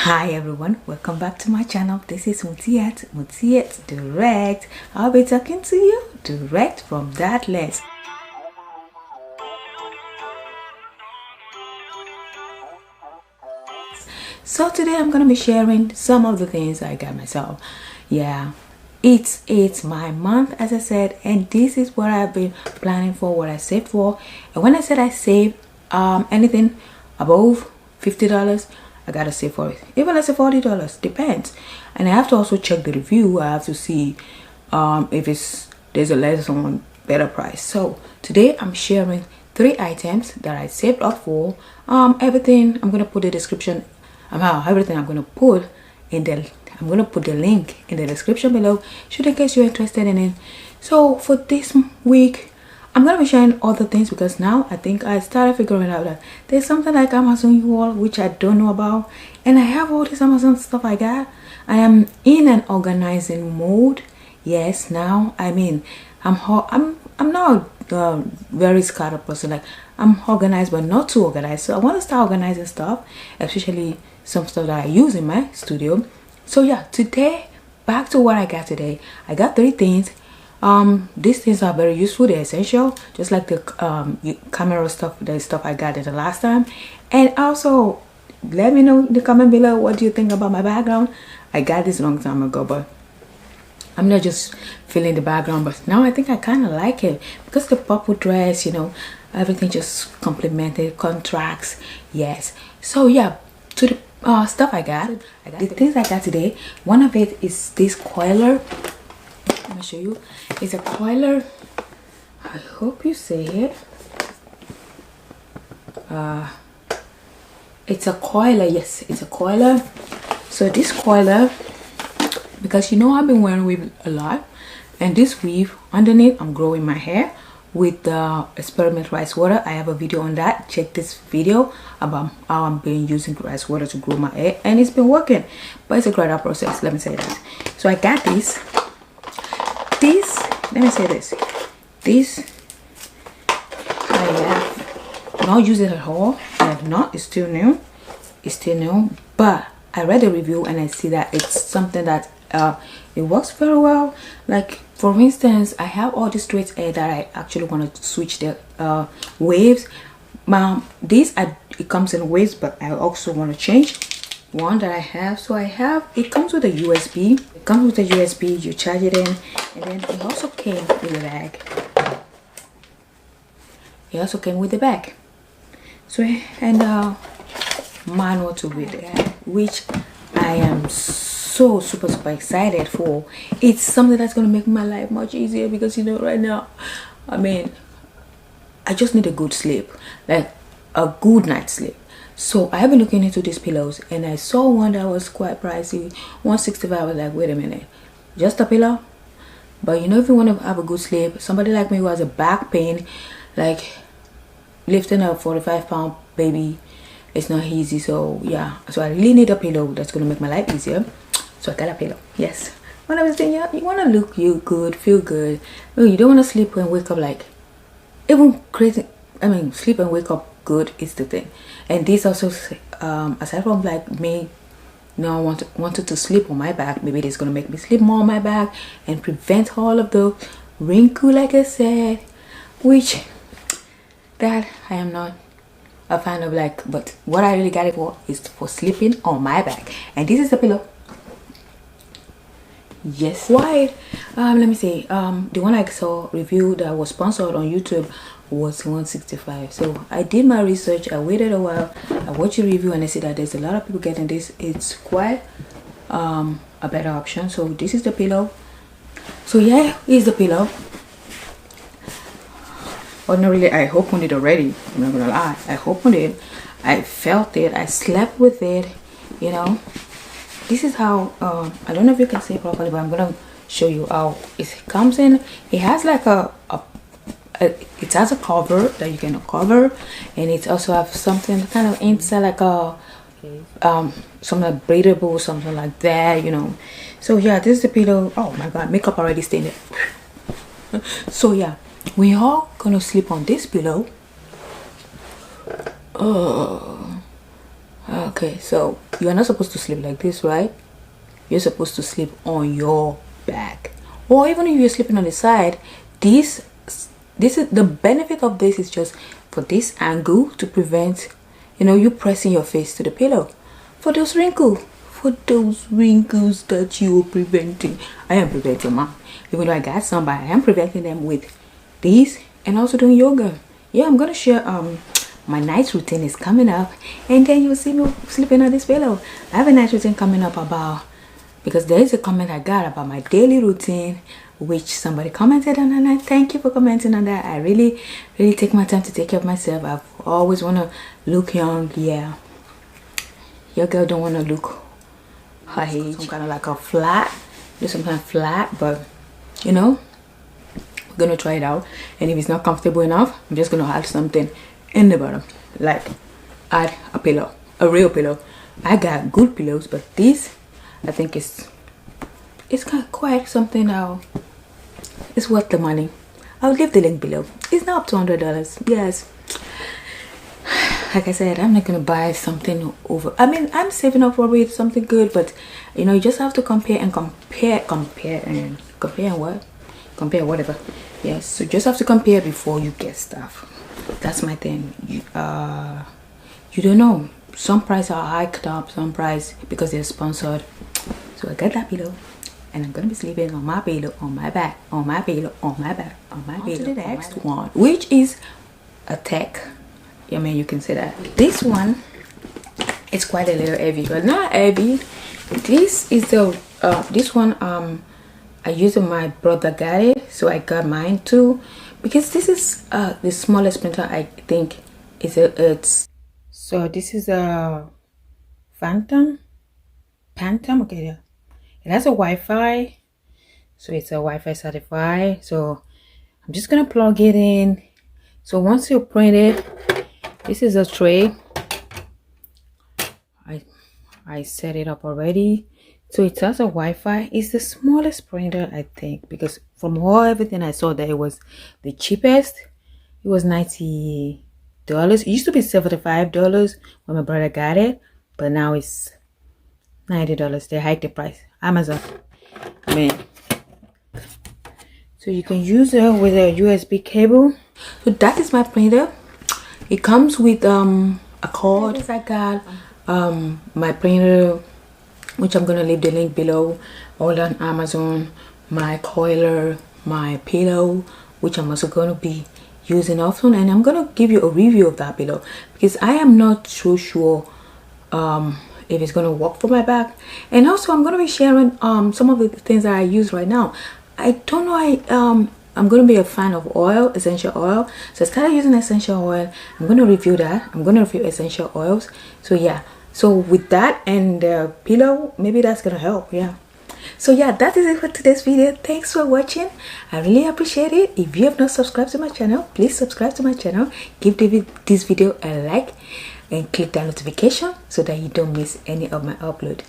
Hi everyone, welcome back to my channel. This is Mutiet Direct. I'll be talking to you direct from that lens. So today I'm gonna be sharing some of the things I got myself. Yeah, it's my month, as I said, and this is what I've been planning for, what I saved for. And when I said I saved anything above $50, I gotta save for it. Even let's say $40, depends. And I have to also check the review. I have to see if there's a less on better price. So today I'm sharing 3 items that I saved up for. Everything I'm gonna put the description about everything I'm gonna put in the link in the description below, should in case you're interested in it. So for this week I'm gonna be sharing other things because now I think I started figuring out that there's something like Amazon haul which I don't know about, and I have all this Amazon stuff I got. I am in an organizing mode. Yes, now I mean I'm not a very scattered person. Like, I'm organized but not too organized, so I want to start organizing stuff, especially some stuff that I use in my studio. So yeah, today, back to what I got today. I got 3 things. These things are very useful, they're essential, just like the camera stuff, the stuff I got it the last time. And also let me know in the comment below, what do you think about my background? I got this a long time ago, but I'm not just feeling the background, but now I think I kind of like it because the purple dress, you know, everything just complemented, contracts. Yes. So yeah, to the stuff I got the things I got today. One of it is this coiler. Let me show you. It's a coiler. I hope you see it. It's a coiler. Yes, it's a coiler. So this coiler, because you know I've been wearing weave a lot, and this weave underneath, I'm growing my hair with the experiment rice water. I have a video on that. Check this video about how I'm been using rice water to grow my hair, and it's been working, but it's a gradual process, let me say that. So I got this, let me say this I have not used it at all. I have not. It's still new, but I read the review and I see that it's something that it works very well. Like, for instance, I have all this straight hair that I actually want to switch the waves. It comes in waves, but I also want to change one that I have. So it comes with a USB. It comes with a USB. You charge it in, and then it also came with a bag. It also came with the bag. So, and manual to read it, which I am so super excited for. It's something that's gonna make my life much easier because, you know, right now, I mean, I just need a good sleep, like a good night's sleep. So I have been looking into these pillows, and I saw one that was quite pricey, $165. I was like, wait a minute, just a pillow? But you know, if you want to have a good sleep, somebody like me who has a back pain, like lifting a 45-pound baby, it's not easy. So yeah, so I really need a pillow that's gonna make my life easier. So I got a pillow. Yes, when I was saying, yeah, you want to look good, feel good. No, you don't want to sleep and wake up like, even crazy. I mean, sleep and wake up good is the thing. And this also, aside from like me, you know, wanted to sleep on my back, maybe it's gonna make me sleep more on my back and prevent all of the wrinkle, like I said, which that I am not a fan of. Like, but what I really got it for is for sleeping on my back. And this is the pillow. Yes, why? Let me see. The one I saw review that was sponsored on YouTube was $165. So I did my research. I waited a while. I watched a review and I see that there's a lot of people getting this. It's quite a better option. So this is the pillow. So yeah, here's the pillow. Ordinarily, I opened it already. I'm not gonna lie. I opened it. I felt it. I slept with it. You know. This is how I don't know if you can see it properly, but I'm gonna show you how it comes in. It has like it has a cover that you can cover, and it also have something kind of inside, like a something like breathable, something like that, you know. So yeah, this is the pillow. Oh my god, makeup already stained it. So yeah, we are gonna sleep on this pillow. Okay, so you're not supposed to sleep like this, right? You're supposed to sleep on your back, or even if you're sleeping on the side. This is the benefit of this, is just for this angle to prevent, you know, you pressing your face to the pillow for those wrinkles, that you are preventing. I am preventing, mom. Even though I got some, but I am preventing them with these, and also doing yoga. Yeah, I'm gonna share my night routine is coming up, and then you'll see me sleeping on this pillow. I have a night routine coming up about, because there is a comment I got about my daily routine, which somebody commented on, and I thank you for commenting on that. I really take my time to take care of myself. I've always want to look young. Yeah, your girl don't want to look her age. Some kind of like a flat, do some kind of flat, but you know, we're gonna try it out, and if it's not comfortable enough, I'm just gonna add something in the bottom, like add a pillow, a real pillow. I got good pillows, but this, I think it's got quite something now. It's worth the money. I'll leave the link below. It's now up to $100. Yes, like I said, I'm not gonna buy something over. I mean, I'm saving up for it, something good, but you know, you just have to compare and whatever. Yes, so just have to compare before you get stuff. That's my thing. You don't know, some price are hiked up, some price because they're sponsored. So I got that pillow, and I'm gonna be sleeping on my pillow, on my back, on my pillow, on my back, on my pillow. To the next one, which is a tech. I mean, you can say that this one is quite a little heavy, but not heavy. This is the this one I used when my brother got it, so I got mine too, because this is the smallest printer I think is it's. So this is a Phantom. Okay, yeah. It has a Wi-Fi, so it's a Wi-Fi certified. So I'm just gonna plug it in. So once you print it, this is a tray. I set it up already. So it has a Wi-Fi. It's the smallest printer, I think, because from everything I saw, that it was the cheapest. It was $90. It used to be $75 when my brother got it, but now it's $90. They hiked the price. Amazon. I mean, so you can use it with a USB cable. So that is my printer. It comes with a cord. I got my printer, which I'm gonna leave the link below, all on Amazon. My Coiler, my pillow, which I'm also gonna be using often, and I'm gonna give you a review of that below, because I am not so sure if it's gonna work for my back. And also I'm gonna be sharing some of the things that I use right now. I don't know, I'm gonna be a fan of oil, essential oil. So I started using essential oil. I'm gonna review that. I'm gonna review essential oils. So yeah, so with that and the pillow, maybe that's gonna help. Yeah, so yeah, that is it for today's video. Thanks for watching. I really appreciate it. If you have not subscribed to my channel, please subscribe to my channel. Give this video a like and click that notification so that you don't miss any of my upload.